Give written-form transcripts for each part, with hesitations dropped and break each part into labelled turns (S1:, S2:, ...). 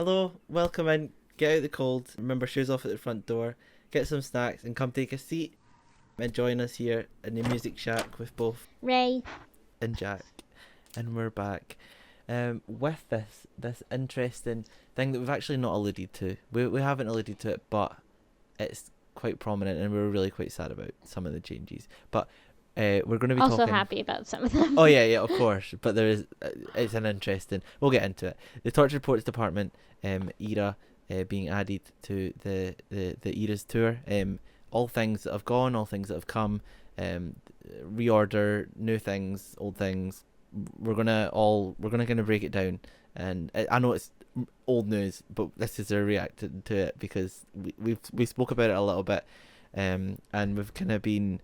S1: Hello, welcome in. Get out the cold. Remember, shoes off at the front door. Get some snacks and come take a seat and join us here in the Music Shack with both
S2: Ray.
S1: and Jack. And we're back with this interesting thing that we've actually not alluded to. We haven't alluded to it, but it's quite prominent and we're really quite sad about some of the changes. But we're going to be
S2: Also
S1: talking...
S2: happy about some of them.
S1: Oh yeah, of course. But there is, it's an interesting... We'll get into it. The Torture Reports Department era being added to the Eras tour. All things that have gone, all things that have come. Reorder, new things, old things. We're gonna kind of break it down. And I know it's old news, but this is our reaction to it because we spoke about it a little bit, and we've kind of been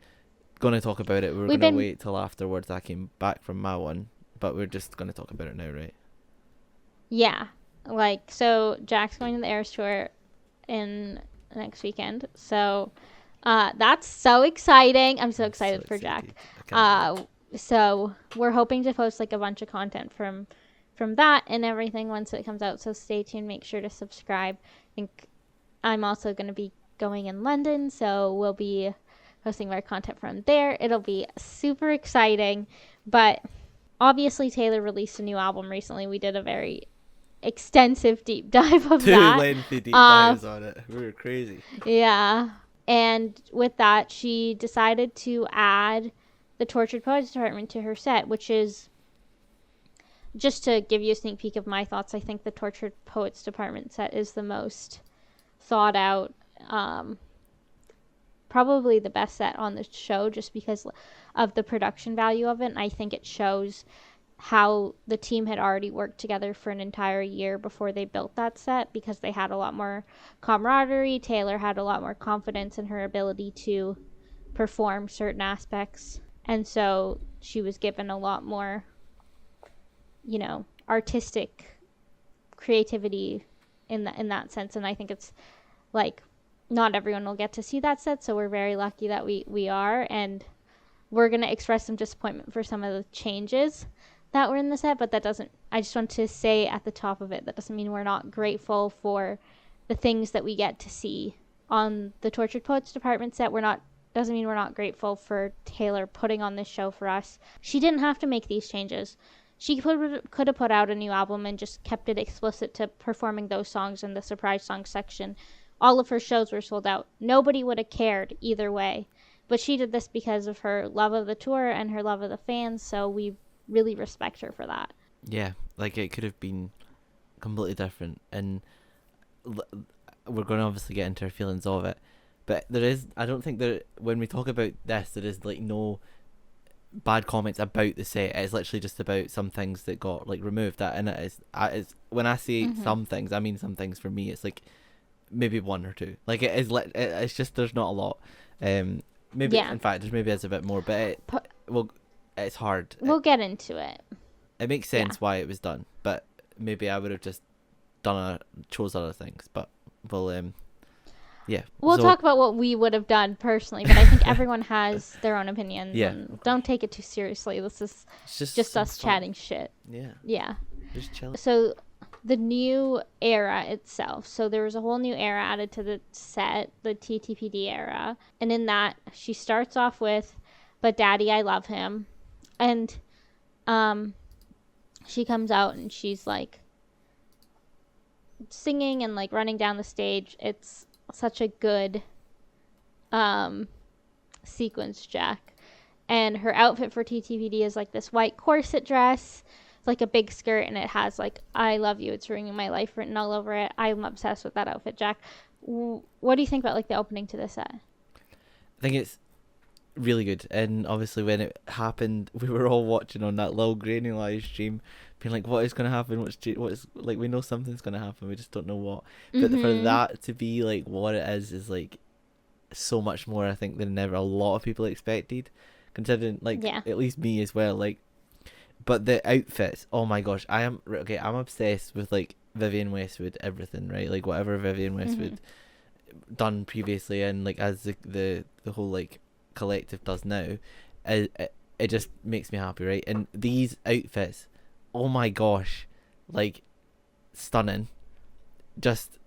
S1: going to talk about it. We're going to wait till afterwards I came back from my one, but we're just going to talk about it now, right?
S2: Yeah. So Jack's going to the Eras tour in next weekend. So that's so exciting. I'm so excited for Jack. So we're hoping to post a bunch of content from that and everything once it comes out. So stay tuned. Make sure to subscribe. I think I'm also going to be going in London, so we'll be posting more content from there. It'll be super exciting. But obviously Taylor released a new album recently. We did a very extensive deep dive of that.
S1: 2 lengthy deep dives on it. We were crazy.
S2: Yeah. And with that, she decided to add the Tortured Poets Department to her set, which is, just to give you a sneak peek of my thoughts, I think the Tortured Poets Department set is the most thought out, probably the best set on the show just because of the production value of it. And I think it shows how the team had already worked together for an entire year before they built that set, because they had a lot more camaraderie. Taylor had a lot more confidence in her ability to perform certain aspects, and so she was given a lot more, artistic creativity in that sense. And I think it's not everyone will get to see that set, so we're very lucky that we are, and we're going to express some disappointment for some of the changes that were in the set, but that doesn't, I just want to say at the top of it, that doesn't mean we're not grateful for the things that we get to see on the Tortured Poets Department set. Doesn't mean we're not grateful for Taylor putting on this show for us. She didn't have to make these changes. She could have put out a new album and just kept it explicit to performing those songs in the surprise song section. All of her shows were sold out. Nobody would have cared either way. But she did this because of her love of the tour and her love of the fans, so we really respect her for that.
S1: Yeah, it could have been completely different, and we're going to obviously get into our feelings of it, but I don't think when we talk about this, there is no bad comments about the set. It's literally just about some things that got removed. And it's when I say some things, I mean some things. For me, it's maybe one or two. It's just there's not a lot. Maybe in fact there's maybe it's a bit more, but it's hard.
S2: We'll get into it.
S1: It makes sense why it was done, but maybe I would have just chose other things. But we'll
S2: talk about what we would have done personally, but I think everyone has their own opinions.
S1: Yeah,
S2: and don't take it too seriously. This is just us
S1: fun.
S2: chatting shit.
S1: Yeah. Just chill.
S2: So the new era itself. So there was a whole new era added to the set, the TTPD era. And in that, she starts off with, "But Daddy, I love him." And she comes out and she's singing and running down the stage. It's such a good sequence, Jack. And her outfit for TTPD is this white corset dress. It's a big skirt, and it has "I love you, it's ruining my life" written all over it. I'm obsessed with that outfit, Jack. What do you think about the opening to this set?
S1: I think it's really good, and obviously when it happened, we were all watching on that little grainy live stream, being what is going to happen, what is we know something's going to happen, we just don't know what. But for that to be what it is so much more, I think, than ever a lot of people expected, considering at least me as well. But the outfits, oh my gosh, I'm obsessed with Vivienne Westwood everything, right? Whatever Vivienne Westwood done previously, and as the whole collective does now, it just makes me happy, right? And these outfits, oh my gosh, stunning. just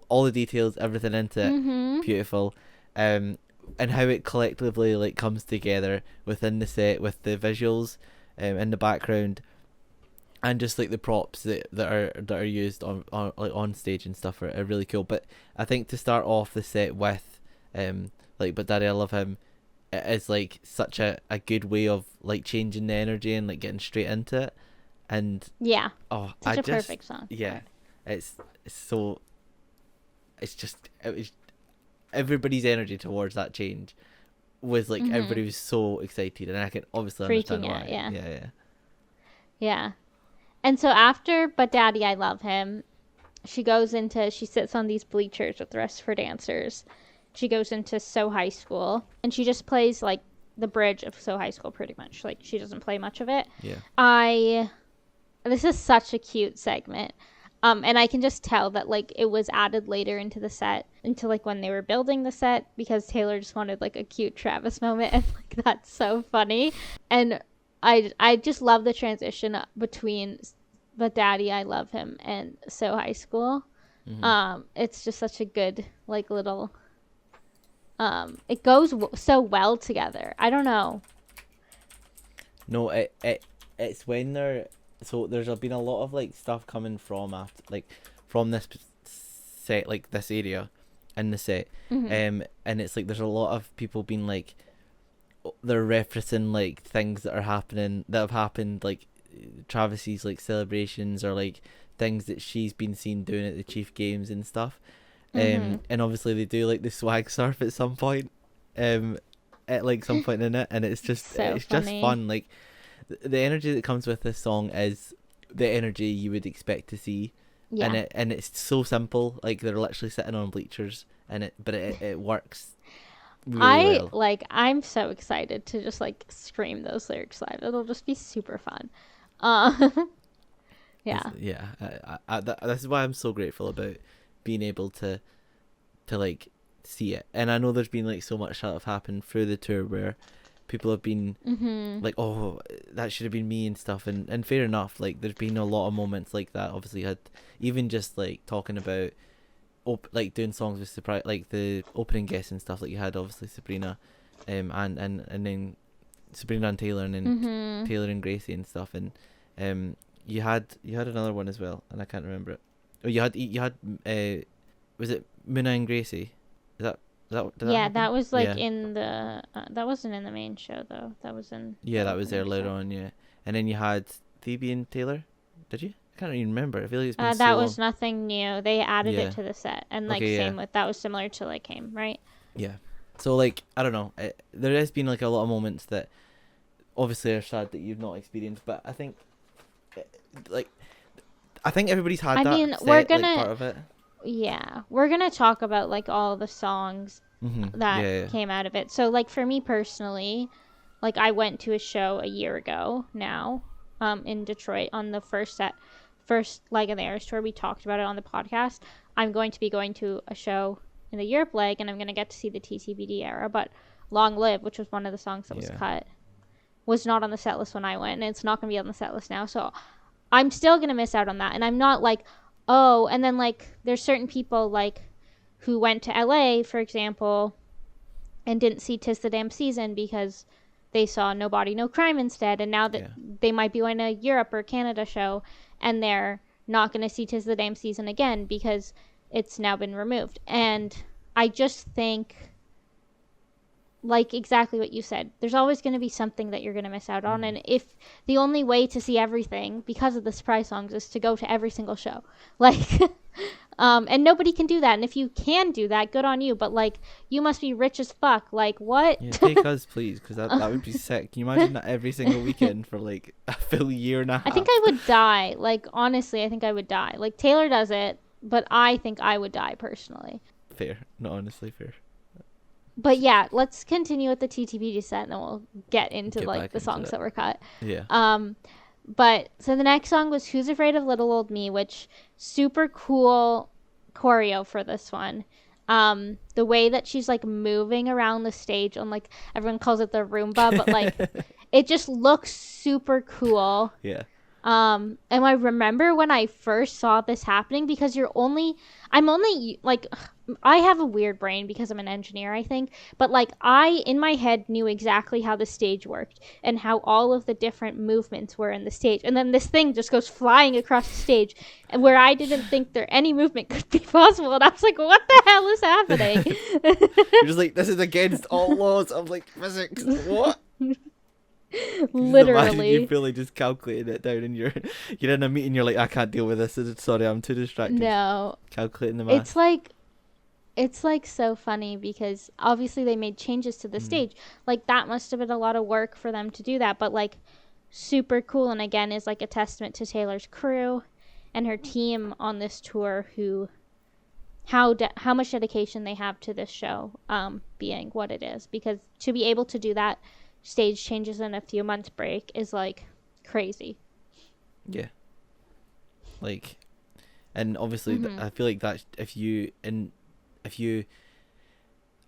S1: all the details, everything into it, beautiful. And how it collectively like comes together within the set with the visuals in the background, and just like the props that are used on like on stage and stuff are really cool. But I think to start off the set with like But Daddy I Love Him, it is like such a good way of like changing the energy and like getting straight into it. And
S2: such a perfect song.
S1: Yeah, it's so, it was everybody's energy towards that change was like everybody was so excited, and I can obviously understand why.
S2: Yeah. And so after But Daddy I Love Him, she sits on these bleachers with the rest of her dancers. She goes into So High School, and she just plays like the bridge of So High School pretty much. Like she doesn't play much of it.
S1: Yeah.
S2: This is such a cute segment. And I can just tell that like it was added later into the set, into like when they were building the set, because Taylor just wanted like a cute Travis moment, and like that's so funny. And I just love the transition between But Daddy I Love Him and So High School. It's just such a good like little it goes so well together. I don't know.
S1: No, it's when they're, so there's been a lot of like stuff coming from after, like from this set, like this area in the set, and it's like there's a lot of people being like, they're referencing like things that have happened, like Travis's like celebrations, or like things that she's been seen doing at the Chief Games and stuff. And obviously they do like the swag surf at some point, at like some point in it, and it's just
S2: so
S1: just fun. Like the energy that comes with this song is the energy you would expect to see, and it's so simple. Like they're literally sitting on bleachers, and it works really well.
S2: I'm so excited to just like scream those lyrics live. It'll just be super fun.
S1: This is why I'm so grateful about being able to like see it. And I know there's been like so much that have happened through the tour where people have been like, oh, that should have been me and stuff, and fair enough. Like there's been a lot of moments like that. Obviously had even just like talking about like doing songs with surprise, like the opening guests and stuff. Like you had obviously Sabrina, and then Sabrina and Taylor, and then Taylor and Gracie and stuff, and you had another one as well, and I can't remember it. Oh, you had was it Muna and Gracie? Did
S2: that was like in the that wasn't in the main show though. That was in
S1: that was there later on. Yeah, and then you had Phoebe and Taylor. Did you? I can't even remember. I feel like it's been
S2: that
S1: so
S2: was
S1: long.
S2: Nothing new. They added it to the set, and like same with that was similar to like Came, right?
S1: Yeah. So like I don't know. There has been like a lot of moments that obviously are sad that you've not experienced, but I think everybody's had that. I mean,
S2: we're gonna
S1: like, part of it.
S2: Yeah, we're gonna talk about like all the songs that came out of it. So like for me personally, like I went to a show a year ago now, in Detroit on the first leg of the Eras tour. We talked about it on the podcast. I'm going to be going to a show in the Europe leg, and I'm gonna get to see the TTPD era. But Long Live, which was one of the songs that was cut, was not on the set list when I went, and it's not gonna be on the set list now. So I'm still gonna miss out on that, and I'm not like, oh, and then like there's certain people like who went to LA, for example, and didn't see 'Tis the Damn Season because they saw No Body No Crime instead, and now that they might be going to Europe or Canada show, and they're not going to see 'Tis the Damn Season again because it's now been removed. And I just think, like exactly what you said, there's always going to be something that you're going to miss out on, and if the only way to see everything because of the surprise songs is to go to every single show, like and nobody can do that, and if you can do that, good on you, but like you must be rich as fuck. Like what?
S1: Take us please, because that would be sick. Can you imagine that every single weekend for like a full year and a half?
S2: I think I would die. Like honestly, I think I would die. Like Taylor does it, but I think I would die personally.
S1: Fair. Not honestly fair.
S2: But yeah, let's continue with the TTPD set, and then we'll get into like the songs that were cut.
S1: Yeah.
S2: But so the next song was Who's Afraid of Little Old Me, which super cool choreo for this one. The way that she's like moving around the stage on, like, everyone calls it the Roomba, but like it just looks super cool.
S1: Yeah.
S2: And I remember when I first saw this happening, because I'm only like, I have a weird brain because I'm an engineer, I think, but like I in my head knew exactly how the stage worked and how all of the different movements were in the stage, and then this thing just goes flying across the stage, and where I didn't think there any movement could be possible, and I was like, what the hell is happening?
S1: You're just like, this is against all laws of like physics. What?
S2: Literally.
S1: Imagine you really just calculating it down, and you're in a meeting. You're like, I can't deal with this. Sorry, I'm too distracted.
S2: No,
S1: Calculating the math.
S2: It's like so funny because obviously they made changes to the stage. Like that must have been a lot of work for them to do that, but like super cool, and again is like a testament to Taylor's crew and her team on this tour, who how much dedication they have to this show being what it is, because to be able to do that stage changes in a few months break is like crazy.
S1: Yeah. Like, and obviously I feel like that if you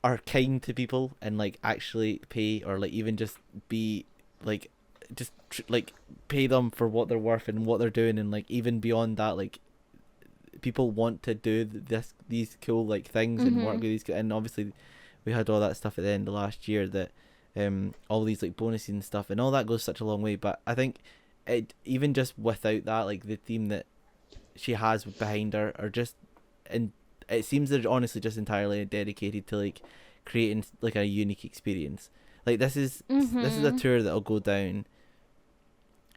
S1: are kind to people and like actually pay, or like even just be like just like pay them for what they're worth and what they're doing, and like even beyond that, like people want to do these cool like things and work with these, and obviously we had all that stuff at the end of last year, that all these like bonuses and stuff, and all that goes such a long way. But I think it, even just without that, like the theme that she has behind her, are just, and it seems they're honestly just entirely dedicated to like creating like a unique experience. Like this is a tour that'll go down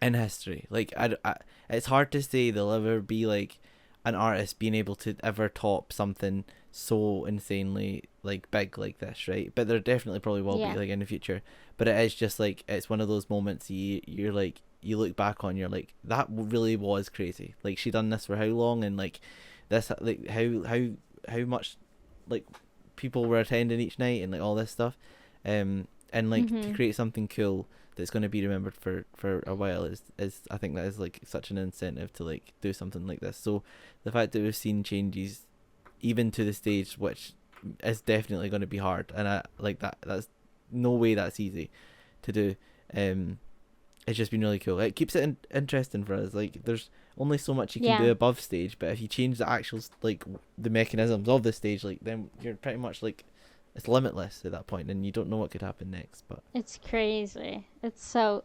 S1: in history. Like I it's hard to say there'll ever be like an artist being able to ever top something so insanely like big like this, right? But there definitely probably will be like in the future. But it is just like, it's one of those moments you're like, you look back on, you're like, that really was crazy. Like she done this for how long, and like this, like how much like people were attending each night, and like all this stuff, and like to create something cool that's going to be remembered for a while is I think that is like such an incentive to like do something like this. So the fact that we've seen changes even to the stage, which is definitely going to be hard, and I like that's no way that's easy to do, it's just been really cool. It keeps it interesting for us. Like there's only so much you can do above stage, but if you change the actual like the mechanisms of the stage, like then you're pretty much like, it's limitless at that point, and you don't know what could happen next. But
S2: it's crazy. It's so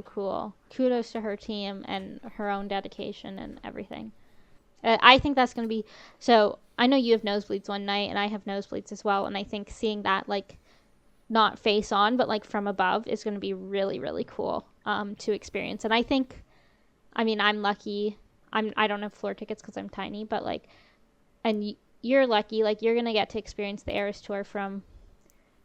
S2: cool. Kudos to her team and her own dedication and everything. I think that's going to be, so I know you have nosebleeds one night and I have nosebleeds as well, and I think seeing that like not face on but like from above is going to be really, really cool to experience. And I think, I mean, I'm lucky. I don't have floor tickets because I'm tiny, but like, and you're lucky, like you're going to get to experience the Eras Tour from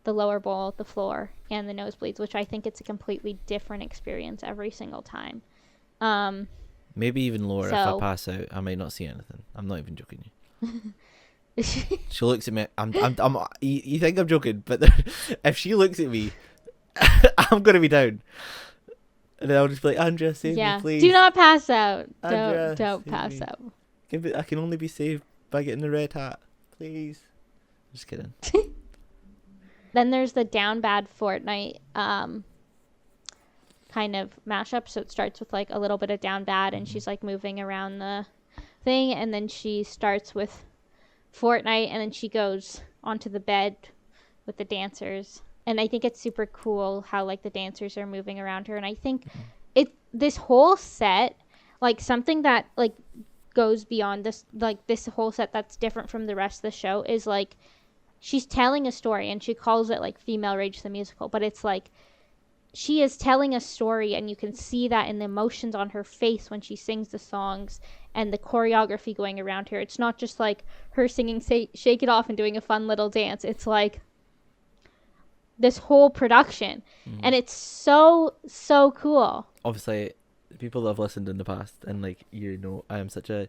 S2: the lower bowl, the floor, and the nosebleeds, which I think it's a completely different experience every single time.
S1: Maybe even lower. If I pass out, I might not see anything. I'm not even joking you. She looks at me. I'm you think I'm joking, but if she looks at me, I'm gonna be down, and then I'll just be like, Andrea, save me, please.
S2: Do not pass out.
S1: Andrea,
S2: don't pass out.
S1: I can only be saved by getting the red hat, please. Just kidding.
S2: Then there's the Down Bad Fortnite kind of mashup. So it starts with like a little bit of Down Bad, and she's like moving around the thing, and then she starts with Fortnite, and then she goes onto the bed with the dancers. And I think it's super cool how like the dancers are moving around her. And I think this whole set, like something that like goes beyond this, like this whole set that's different from the rest of the show, is like she's telling a story, and she calls it like Female Rage the Musical, but it's like she is telling a story, and you can see that in the emotions on her face when she sings the songs and the choreography going around her. It's not just like her singing Shake It Off and doing a fun little dance. It's like this whole production, and it's so cool.
S1: Obviously, people that have listened in the past, and like, you know, I am such a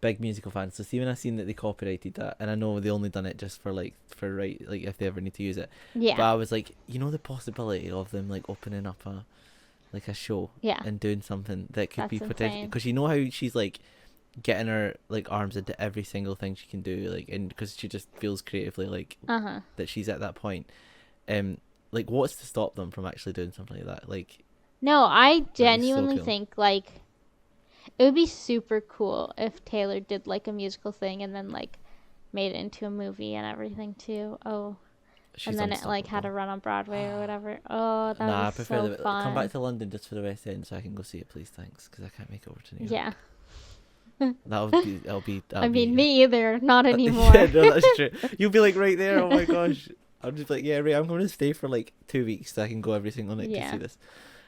S1: big musical fan, so see when I seen that they copyrighted that, and I know they only done it just for right, like if they ever need to use it, but I was like, you know, the possibility of them like opening up a show and doing something that could be potential, because you know how she's like getting her like arms into every single thing she can do, like, and because she just feels creatively like that she's at that point, like what's to stop them from actually doing something like that? Like,
S2: no, I genuinely think like It would be super cool if Taylor did like a musical thing and then like made it into a movie and everything too. Oh,
S1: She's
S2: and then it like had
S1: unstoppable.
S2: a run on Broadway or whatever. Oh, that
S1: Nah, I
S2: would be so
S1: prefer come back
S2: fun.
S1: to London just for the West End so I can go see it, please, thanks, because I can't make it over to New York.
S2: Yeah.
S1: That'll
S2: I mean,
S1: be.
S2: me either. Not anymore.
S1: Yeah, no, that's true. You'll be like right there. Oh my gosh. I'll just be like, yeah, right. I'm going to stay for like 2 weeks so I can go every single night to
S2: Yeah.
S1: see this.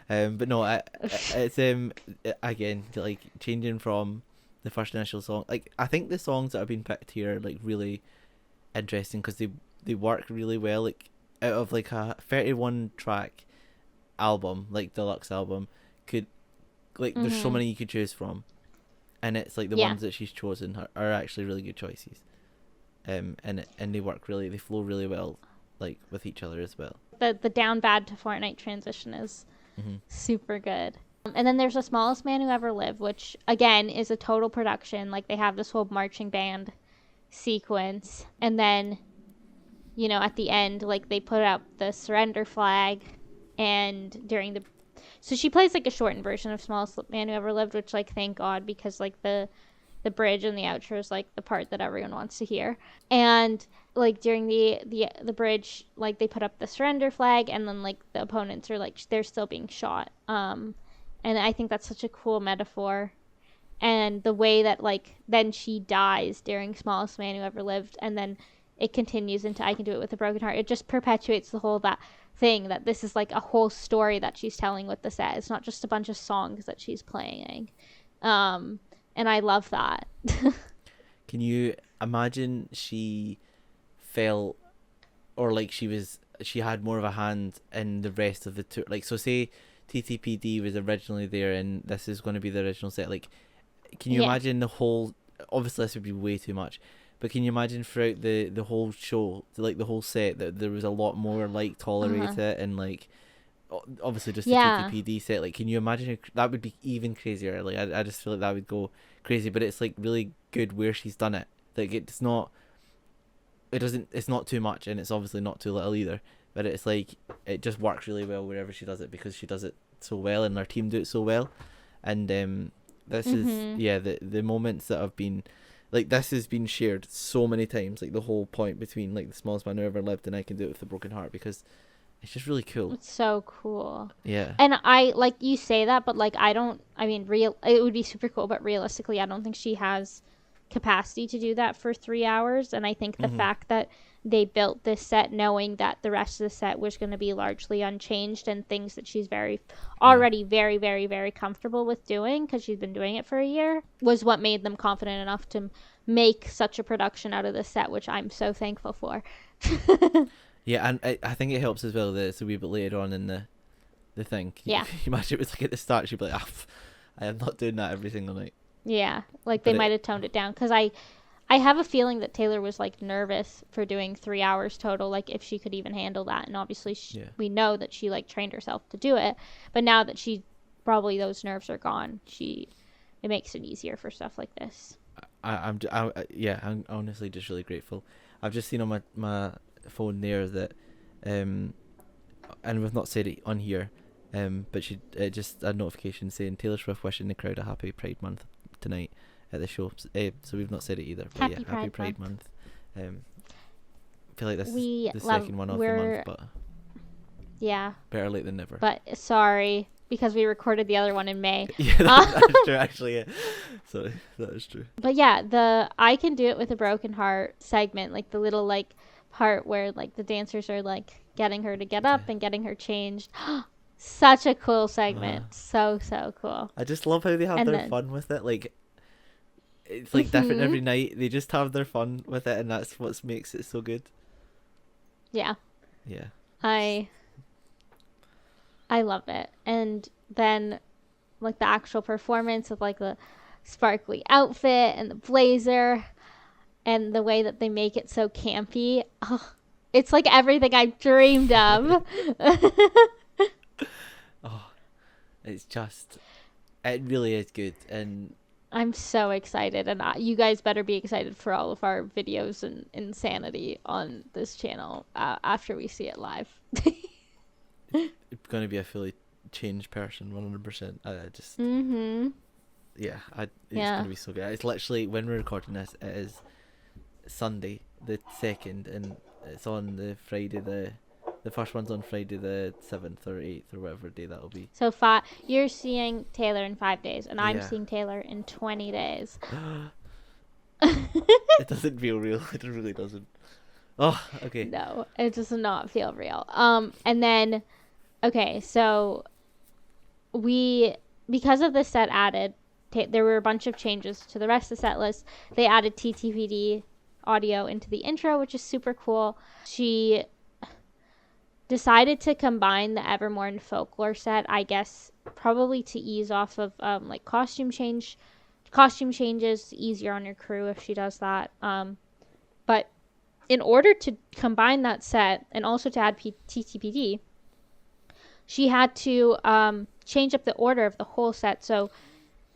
S1: But no, it's again like changing from the first initial song. Like I think the songs that have been picked here are like really interesting because they work really well. Like out of like a 31 track album, like deluxe album, could like there's so many you could choose from, and it's like the ones that she's chosen are actually really good choices. And they work they flow really well, like with each other as well.
S2: The Down Bad to Fortnite transition is super good. And then there's The Smallest Man Who Ever Lived, which again is a total production. Like they have this whole marching band sequence, and then at the end, like they put up the surrender flag, and so she plays like a shortened version of Smallest Man Who Ever Lived, which like thank God, because like the bridge and the outro is like the part that everyone wants to hear. And like during the bridge, like they put up the surrender flag, and then like the opponents are like they're still being shot. And I think that's such a cool metaphor. And the way that like then she dies during Smallest Man Who Ever Lived, and then it continues into I Can Do It With a Broken Heart. It just perpetuates the whole that thing that this is like a whole story that she's telling with the set. It's not just a bunch of songs that she's playing. And I love that.
S1: Can you imagine she felt, or like she had more of a hand in the rest of the tour? Like, so say TTPD was originally there and this is going to be the original set. Like, can you imagine the whole, obviously this would be way too much, but can you imagine throughout the whole show, like the whole set, that there was a lot more like Tolerate It and like obviously just the TTPD set? Like, can you imagine that would be even crazier? Like I just feel like that would go crazy, but it's like really good where she's done it. Like it's not too much and it's obviously not too little either, but it's like it just works really well wherever she does it because she does it so well and our team do it so well. And this is the moments that have been like, this has been shared so many times, like the whole point between like The Smallest Man Who Ever Lived and I Can Do It With a Broken Heart, because it's just really cool.
S2: It's so cool.
S1: Yeah.
S2: And I like you say that, but like it would be super cool, but realistically I don't think she has capacity to do that for 3 hours. And I think the fact that they built this set knowing that the rest of the set was going to be largely unchanged and things that she's already very, very, very comfortable with doing because she's been doing it for a year was what made them confident enough to make such a production out of this set, which I'm so thankful for.
S1: Yeah, and I think it helps as well that it's a wee bit later on in the thing.
S2: Yeah.
S1: Can you imagine it was like at the start she'd be like, I am not doing that every single night.
S2: Yeah, like they might have toned it down because I have a feeling that Taylor was like nervous for doing 3 hours total, like if she could even handle that. And obviously we know that she like trained herself to do it, but now that probably those nerves are gone, it makes it easier for stuff like this.
S1: I'm honestly just really grateful. I've just seen on my phone there that and we've not said it on here, but she just a notification saying Taylor Swift wishing the crowd a happy Pride Month tonight at the show. So we've not said it either, but happy Pride Month. I feel like this is the second one of the month, but
S2: yeah,
S1: better late than never.
S2: But sorry, because we recorded the other one in May.
S1: Yeah, that's true actually. Yeah. Sorry, that is true.
S2: But yeah, the I Can Do It With a Broken Heart segment, like the little like part where like the dancers are like getting her to get up and getting her changed. Such a cool segment. So cool.
S1: I just love how they have their fun with it. Like it's like different every night. They just have their fun with it, and that's what makes it so good.
S2: Yeah.
S1: Yeah.
S2: I love it. And then like the actual performance with like the sparkly outfit and the blazer and the way that they make it so campy. Oh, it's like everything I dreamed of.
S1: It really is good, and
S2: I'm so excited, and you guys better be excited for all of our videos and insanity on this channel after we see it live.
S1: It's going to be a fully changed person, 100%. I just It's
S2: Yeah.
S1: gonna be so good. It's literally, when we're recording this, it is Sunday the 2nd, and it's on the Friday the first one's on Friday the 7th or 8th or whatever day that'll be.
S2: So you're seeing Taylor in 5 days, and I'm
S1: Yeah.
S2: seeing Taylor in 20 days.
S1: It doesn't feel real. It really doesn't. Oh, okay.
S2: No, it does not feel real. And then, okay, so because of the set added, there were a bunch of changes to the rest of the set list. They added TTPD audio into the intro, which is super cool. She decided to combine the Evermore and Folklore set, I guess, probably to ease off of like costume changes, easier on your crew if she does that. But in order to combine that set and also to add TTPD, she had to change up the order of the whole set. So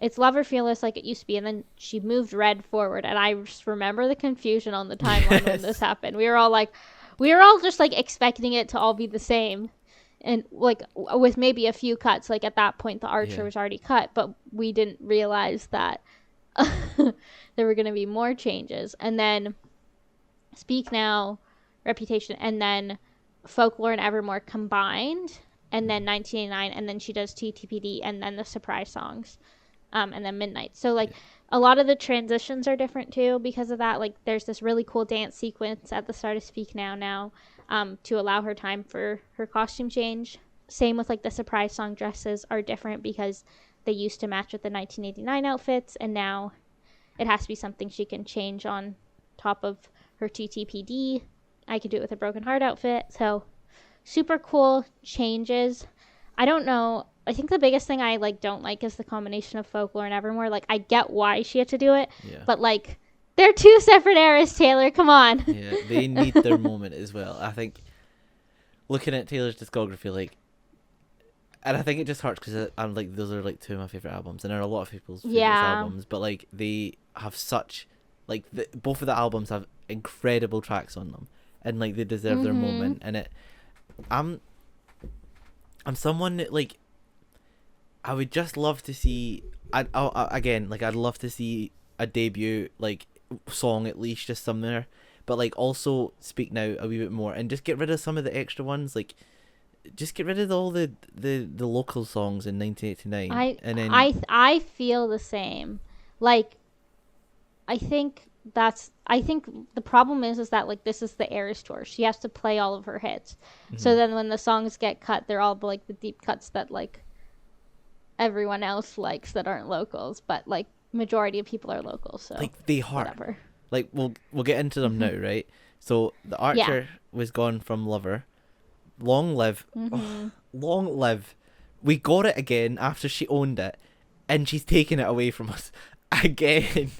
S2: it's Lover Fearless like it used to be, and then she moved Red forward. And I just remember the confusion on the timeline when this happened. We were all just like expecting it to all be the same, and like with maybe a few cuts. Like at that point, the Archer was already cut, but we didn't realize that there were going to be more changes. And then Speak Now, Reputation, and then Folklore and Evermore combined, and then 1989, and then she does TTPD, and then the surprise songs, and then Midnight. So like a lot of the transitions are different too because of that. Like there's this really cool dance sequence at the start of Speak Now, to allow her time for her costume change. Same with like the surprise song dresses are different because they used to match with the 1989 outfits, and now it has to be something she can change on top of her TTPD. I could do it with a Broken Heart outfit. So super cool changes. I don't know. I think the biggest thing I like don't like is the combination of Folklore and Evermore. Like I get why she had to do it, but like they're two separate eras, Taylor. Come on.
S1: Yeah, they need their moment as well. I think looking at Taylor's discography, like, and I think it just hurts because I'm like, those are like two of my favorite albums, and there are a lot of people's favorite albums, but like they have such, like both of the albums have incredible tracks on them, and like they deserve their moment. And I'm someone that like, I would just love to see. I'd love to see a debut like song at least just somewhere, but like also Speak Now a wee bit more, and just get rid of some of the extra ones. Like, just get rid of all the local songs in 1989.
S2: I feel the same. Like, I think the problem is that like this is the Eras tour. She has to play all of her hits. So then when the songs get cut, they're all like the deep cuts that like everyone else likes that aren't locals, but like majority of people are locals. So
S1: like they hurt.
S2: Whatever.
S1: Like we'll get into them now, right? So the Archer was gone from Lover. Long live. Long live. We got it again after she owned it, and she's taking it away from us again.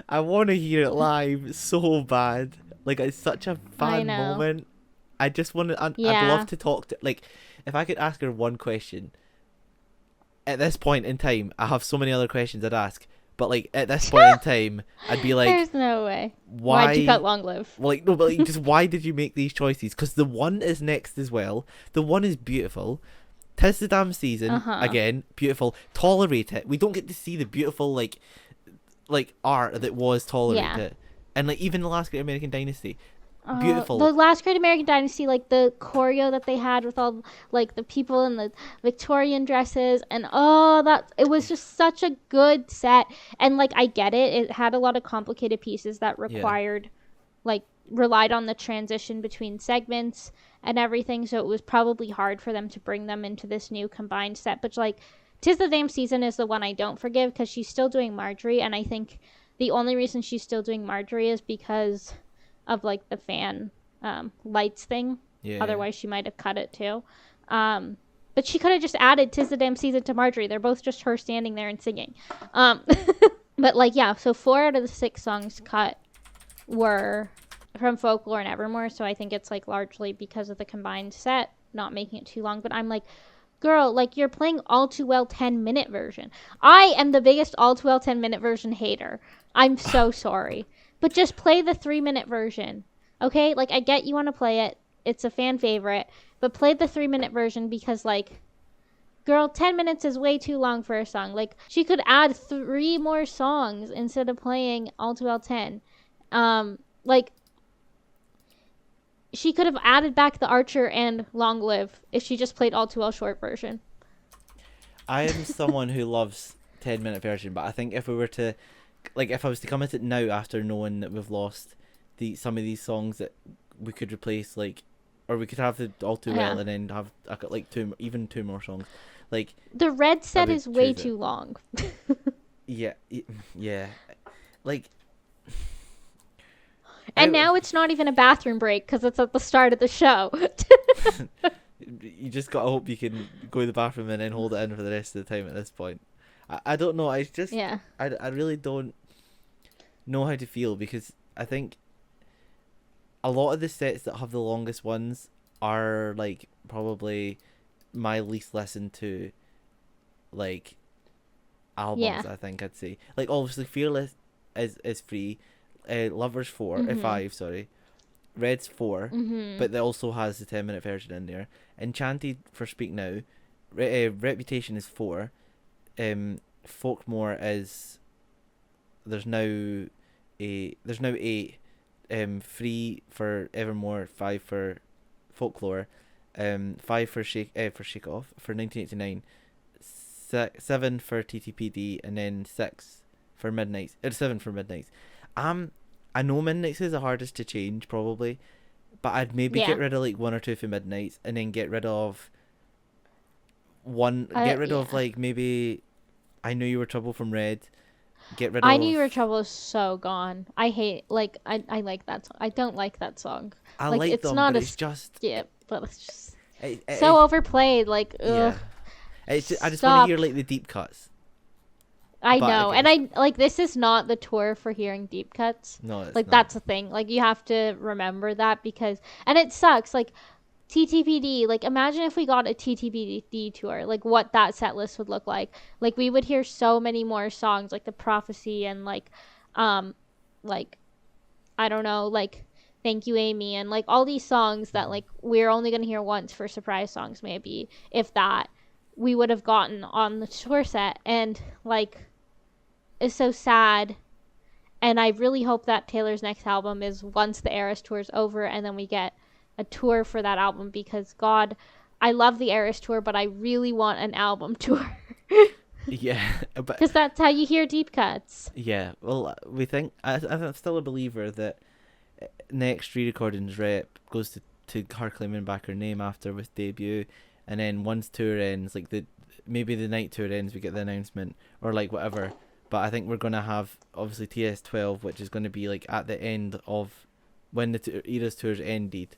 S1: I want to hear it live so bad. Like, it's such a fun moment. I just want to. I'd love to talk to. Like, if I could ask her one question. At this point in time, I have so many other questions I'd ask. But like at this point in time, I'd be like,
S2: "There's no way.
S1: Why'd
S2: you cut Long Live?"
S1: Well, like no, but like, just why did you make these choices? Because the one is next as well. The one is beautiful. 'Tis the Damn Season again, beautiful. Tolerate It. We don't get to see the beautiful like art that was Tolerate It, and like even the Last Great American Dynasty. Beautiful.
S2: The Last Great American Dynasty, like the choreo that they had with all like the people in the Victorian dresses, and it was just such a good set. And like I get it, it had a lot of complicated pieces that required relied on the transition between segments and everything, so it was probably hard for them to bring them into this new combined set. But like 'Tis the Damn Season is the one I don't forgive because she's still doing Marjorie, and I think the only reason she's still doing Marjorie is because of like the fan lights thing. Otherwise she might have cut it too. But she could have just added 'Tis the Damn Season to Marjorie. They're both just her standing there and singing. But like so 4 out of the 6 songs cut were from Folklore and Evermore, so I think it's like largely because of the combined set not making it too long. But I'm like, girl, like you're playing All Too Well 10-minute version. I am the biggest All Too Well 10-minute version hater. I'm so sorry. But just play the 3-minute version, okay? Like, I get you want to play it. It's a fan favorite. But play the 3-minute version because, like, girl, 10 minutes is way too long for a song. Like, she could add 3 more songs instead of playing All Too Well 10. Like, she could have added back the Archer and Long Live if she just played All Too Well short version.
S1: I am someone who loves 10-minute version, but I think if we were to, like, if I was to come at it now after knowing that we've lost some of these songs that we could replace, like, or we could have the All Too Well and then have like 2 more songs. Like,
S2: the red set is way too long.
S1: Yeah. Like,
S2: and now it's not even a bathroom break because it's at the start of the show.
S1: You just gotta hope you can go to the bathroom and then hold it in for the rest of the time at this point. I don't know. I just I really don't know how to feel, because I think a lot of the sets that have the longest ones are like probably my least listened to like albums. I think I'd say, like, obviously Fearless is free, Lovers 5, sorry, Red's 4, but it also has the 10-minute version in there. Enchanted for Speak Now, Reputation is 4, Folkmore is there's now 8, 3 for Evermore, 5 for Folklore, 5 for Shake It Off for 1989, 7 for TTPD, and then 6 for Midnights. 7 for Midnights. I know Midnights is the hardest to change probably, but I'd maybe get rid of like 1 or 2 for Midnights, and then get rid of like maybe I Knew You Were Trouble from Red. Get rid of
S2: I Knew You Were Trouble is so gone. I hate, like, I like that song. I don't like that song.
S1: I like
S2: it's
S1: them,
S2: not
S1: but it's just
S2: but it's just so overplayed. Like, ugh.
S1: I just want to hear like the deep cuts.
S2: I know, and I like, this is not the tour for hearing deep cuts.
S1: No, it's
S2: like
S1: not.
S2: That's the thing. Like, you have to remember that, because, and it sucks. Like, TTPD, like, imagine if we got a TTPD tour, like, what that set list would look like. Like, we would hear so many more songs, like The Prophecy, and like I don't know, like Thank You Amy, and like all these songs that like we're only gonna hear once for surprise songs, maybe, if that, we would have gotten on the tour set. And like, it's so sad. And I really hope that Taylor's next album is once the Eras tour is over, and then we get a tour for that album, because God, I love the Eras tour, but I really want an album tour.
S1: Yeah,
S2: because that's how you hear deep cuts.
S1: Yeah, well, we think I'm still a believer that next re-recordings rep goes to her claiming back her name after with debut, and then once tour ends, like maybe the night tour ends, we get the announcement or like whatever. But I think we're gonna have obviously TS12, which is gonna be like at the end of when the Eras tours ended,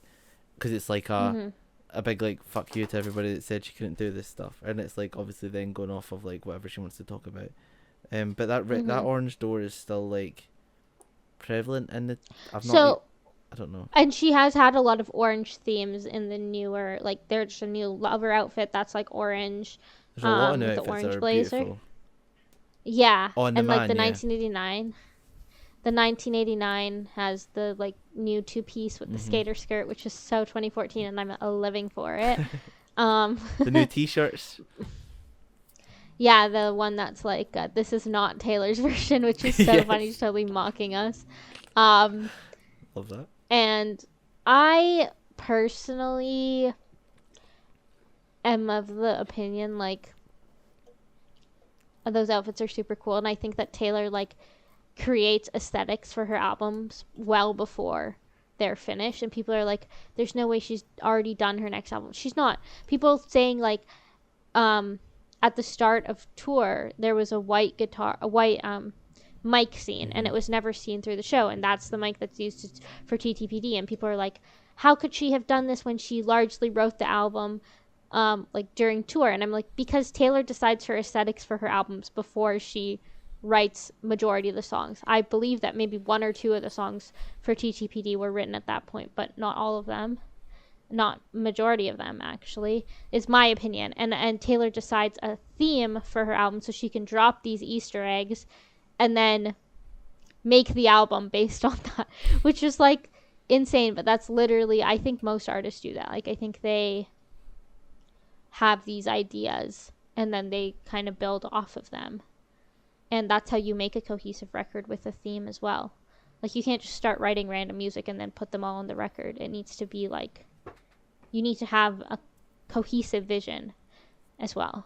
S1: because it's like a big like fuck you to everybody that said she couldn't do this stuff, and it's like obviously then going off of like whatever she wants to talk about. But that orange door is still like prevalent in the. I don't know.
S2: And she has had a lot of orange themes in the newer, like there's a new Lover outfit that's like orange.
S1: There's a lot of new
S2: with
S1: outfits
S2: the orange
S1: that are
S2: blazer.
S1: beautiful.
S2: Yeah,
S1: and
S2: like the
S1: yeah.
S2: 1989. The 1989 has the like new 2-piece with the skater skirt, which is so 2014, and I'm living for it.
S1: The new T-shirts.
S2: Yeah, the one that's like, this is not Taylor's version, which is so funny. She's totally mocking us.
S1: Love that.
S2: And I personally am of the opinion, like, those outfits are super cool, and I think that Taylor like creates aesthetics for her albums well before they're finished, and people are like, there's no way she's already done her next album. She's not. People saying like at the start of tour there was a white mic scene, and it was never seen through the show, and that's the mic that's used for TTPD, and people are like, how could she have done this when she largely wrote the album like during tour? And I'm like, because Taylor decides her aesthetics for her albums before she writes majority of the songs. I believe that maybe 1 or 2 of the songs for TTPD were written at that point, but not all of them, not majority of them, actually, is my opinion. And Taylor decides a theme for her album so she can drop these Easter eggs and then make the album based on that, which is like insane. But that's literally, I think most artists do that. Like, I think they have these ideas and then they kind of build off of them. And that's how you make a cohesive record with a theme as well. Like, you can't just start writing random music and then put them all on the record. It needs to be like, you need to have a cohesive vision as well.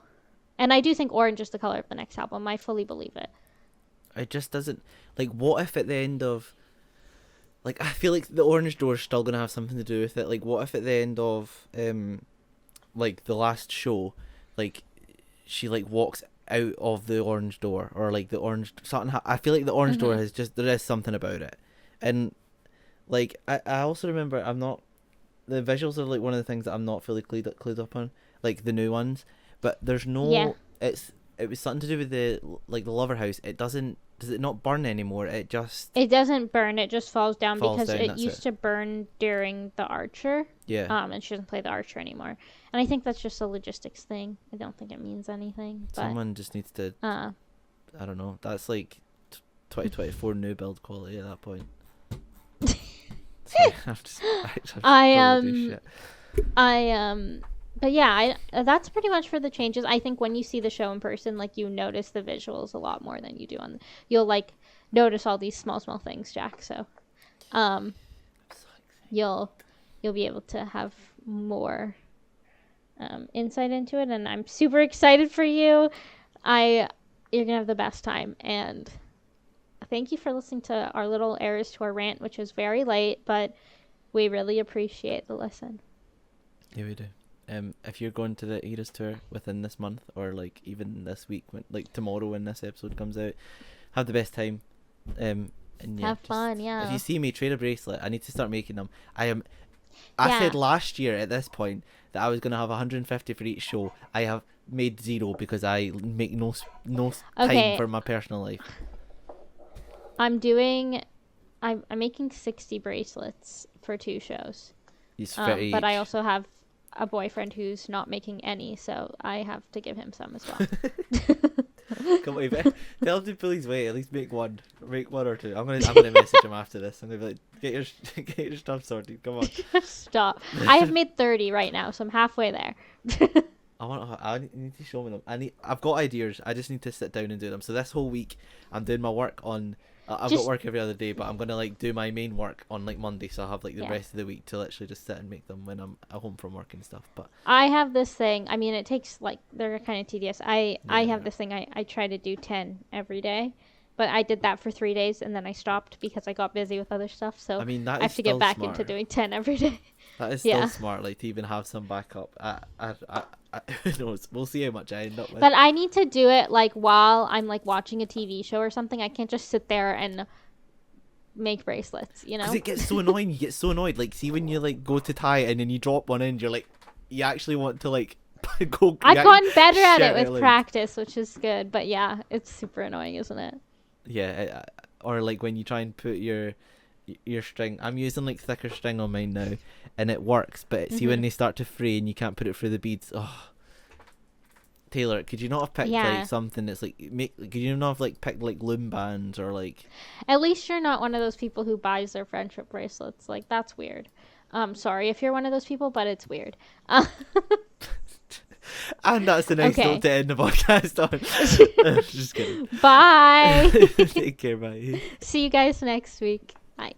S2: And I do think orange is the color of the next album. I fully believe it.
S1: It just doesn't, like, what if at the end of, like, I feel like the orange door is still going to have something to do with it. Like, what if at the end of, like, the last show, like, she, like, walks out of the orange door, or like the orange something I feel like the orange door has just, there is something about it. And like I also remember, I'm not, the visuals are like one of the things that I'm not fully clued up on, like the new ones, but there's no it was something to do with the, like, the lover house. It does it not burn anymore? It doesn't
S2: burn, it just falls down, because it used
S1: it.
S2: to burn during the Archer. And she doesn't play the Archer anymore. And I think that's just a logistics thing. I don't think it means anything. But
S1: someone just needs to I don't know, that's like 2024 new build quality at that point.
S2: But yeah, that's pretty much for the changes. I think when you see the show in person, like, you notice the visuals a lot more than you do you'll like notice all these small things, Jack. So you'll be able to have more insight into it, and I'm super excited for you. You're gonna have the best time, and thank you for listening to our little errors to our rant, which was very late, but we really appreciate the listen.
S1: Yeah, we do. If you're going to the Eras tour within this month, or like even this week, when, like, tomorrow when this episode comes out, have the best time. And yeah,
S2: have fun. Yeah.
S1: If you see me, trade a bracelet. I need to start making them. I said last year at this point that I was going to have 150 for each show. I have made 0 because I make no time for my personal life.
S2: I'm making 60 bracelets for 2 shows. But I also have a boyfriend who's not making any, so I have to give him some as well.
S1: Come on, tell him to please wait. At least make one or 2. I'm gonna message him after this. I'm gonna be like, get your stuff sorted. Come on.
S2: Stop. I have made 30 right now, so I'm halfway there.
S1: I need to show me them. I've got ideas. I just need to sit down and do them. So this whole week, I'm doing my work on. I've got work every other day, but I'm gonna like do my main work on like Monday, so I'll have like the rest of the week to literally just sit and make them when I'm at home from work and stuff. But
S2: I have this thing. I mean, it takes, like, they're kind of tedious. I have this thing. I try to do 10 every day, but I did that for 3 days and then I stopped because I got busy with other stuff. So
S1: I mean, I
S2: have to get back into doing 10 every day.
S1: That is still smart, like, to even have some backup. Who knows? We'll see how much I end up with.
S2: But I need to do it, like, while I'm, like, watching a TV show or something. I can't just sit there and make bracelets, you know?
S1: Because it gets so annoying. You get so annoyed. Like, see when you, like, go to tie and then you drop one in, you're like, you actually want to, like, go.
S2: I've gotten better at it with practice, which is good. But yeah, it's super annoying, isn't it?
S1: Yeah, or like when you try and put your string. I'm using like thicker string on mine now, and it works. But see when they start to fray and you can't put it through the beads. Oh, Taylor, could you not have picked like something that's like could you not have like picked like loom bands or like?
S2: At least you're not one of those people who buys their friendship bracelets. Like, that's weird. Sorry if you're one of those people, but it's weird.
S1: And that's the nice note to end the podcast on. Just kidding.
S2: Bye.
S1: Take care, bye.
S2: See you guys next week. Bye.